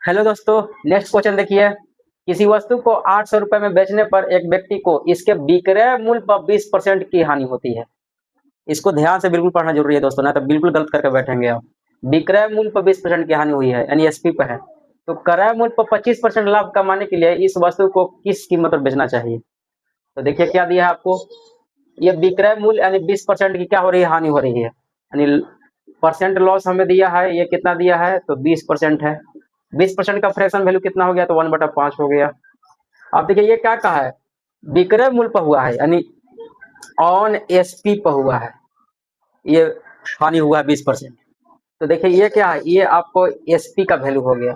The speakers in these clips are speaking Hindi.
हेलो दोस्तों, नेक्स्ट क्वेश्चन देखिए। किसी वस्तु को 800 रुपए में बेचने पर एक व्यक्ति को इसके विक्रय मूल्य पर 20% की हानि होती है। इसको ध्यान से बिल्कुल पढ़ना जरूरी है दोस्तों, ना तो बिल्कुल गलत करके बैठेंगे आप। विक्रय मूल्य पर 20% की हानि हुई है, यानी एसपी पर है। तो क्रय मूल्य पर 25% लाभ कमाने के लिए इस वस्तु को किस कीमत पर बेचना चाहिए? तो देखिए क्या दिया है आपको। ये विक्रय मूल्य यानी 20% की क्या हो रही है, हानि हो रही है, यानी परसेंट लॉस हमें दिया है। ये कितना दिया है, तो 20% है। 20% का फ्रैक्शन वैल्यू कितना हो गया, तो 1/5 हो गया। अब देखिए ये क्या कहा है, विक्रय मूल्य पर हुआ है, यानी ऑन एसपी पर हुआ है, ये हानि हुआ है 20%। तो देखिए ये क्या है, ये आपको एसपी का वैल्यू हो गया,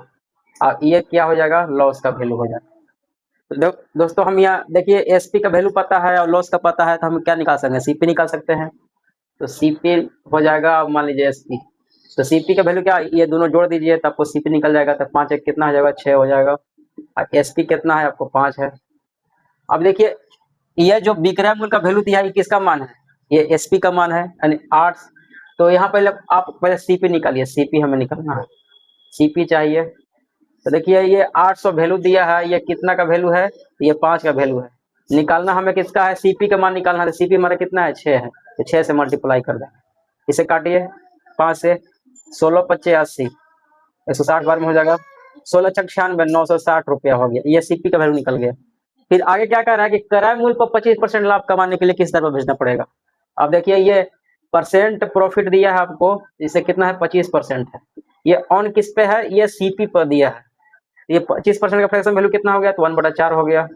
और ये क्या हो जाएगा, लॉस का वैल्यू हो जाएगा। तो दोस्तों हम यहाँ देखिए एसपी का वैल्यू पता है और लॉस का पता है, तो हम क्या निकाल सकते हैं, सीपी निकाल सकते हैं। तो सीपी हो जाएगा, मान लीजिए एसपी। तो सीपी का वैल्यू क्या, ये दोनों जोड़ दीजिए तो आपको सीपी निकल जाएगा। तो 5 एक कितना हो जाएगा, 6 हो जाएगा। और एसपी कितना है, आपको 5 है। अब देखिए ये जो विक्रय मूल्य का वैल्यू दिया है, ये किसका मान है, ये एसपी का मान है, यानी 8। तो यहाँ पहले आप पहले सीपी निकालिए, सीपी हमें निकालना है, सीपी चाहिए। तो देखिए ये 800 वैल्यू दिया है, ये कितना का वैल्यू है, ये 5 का वैल्यू है। निकालना हमें किसका है, सीपी का मान निकालना है। सीपी हमारा कितना है, 6 है। तो 6 से मल्टीप्लाई कर दें, इसे काटिए 5 से। 16 पच्चे 80, 160 बार में हो जाएगा। 16 छक 96, 960 रुपया हो गया। ये सीपी का वैल्यू निकल गया। फिर आगे क्या कह रहा है कि क्रय मूल्य पर 25% लाभ कमाने के लिए किस दर पर भेजना पड़ेगा। अब देखिए ये परसेंट प्रॉफिट दिया है आपको, इससे कितना है, 25% है। ये ऑन किस पे है, ये सीपी पर दिया है। ये 25% का फ्रैक्शन वैल्यू कितना हो गया, तो 1/4 हो गया।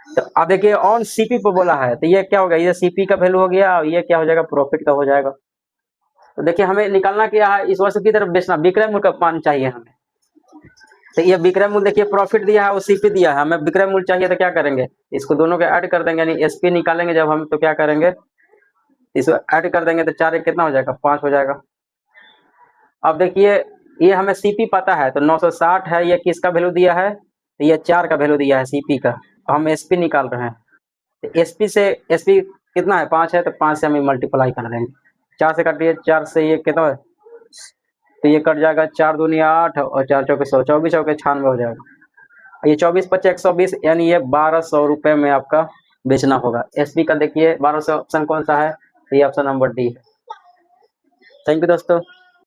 तो अब देखिए ऑन सीपी पर बोला है, तो ये क्या हो गया, ये सीपी का वैल्यू हो गया, और ये क्या हो जाएगा, प्रॉफिट का हो जाएगा। तो देखिए हमें निकालना क्या है, इस वस्तु की तरफ बेचना, विक्रय मूल्य का मान चाहिए हमें। तो ये विक्रय मूल्य देखिए प्रॉफिट दिया है और सीपी दिया है, हमें विक्रय मूल्य चाहिए। तो क्या करेंगे, इसको दोनों के ऐड कर देंगे, यानी एसपी निकालेंगे जब हम, तो क्या करेंगे, इसको ऐड कर देंगे। तो 4 एक कितना हो जाएगा, 5 हो जाएगा। अब देखिए ये हमें सीपी पता है, तो 960 है, ये किसका वैल्यू दिया है, तो ये 4 का वैल्यू दिया है सीपी का। तो हम एसपी निकाल रहे हैं। तो एसपी से एसपी कितना है, 5 है, तो 5 से हम मल्टीप्लाई कर देंगे। 4 से काटिए, 4 से ये कितना है, तो ये कट जाएगा, 4 दूनी 8 और 4 चौके 100, 24 चौके 96 हो जाएगा। ये 24 पच्चे 120, यानी ये 1200 रुपए में आपका बेचना होगा। एसपी का देखिए 1200 ऑप्शन कौन सा है, तो ये ऑप्शन नंबर डी है। थैंक यू दोस्तों।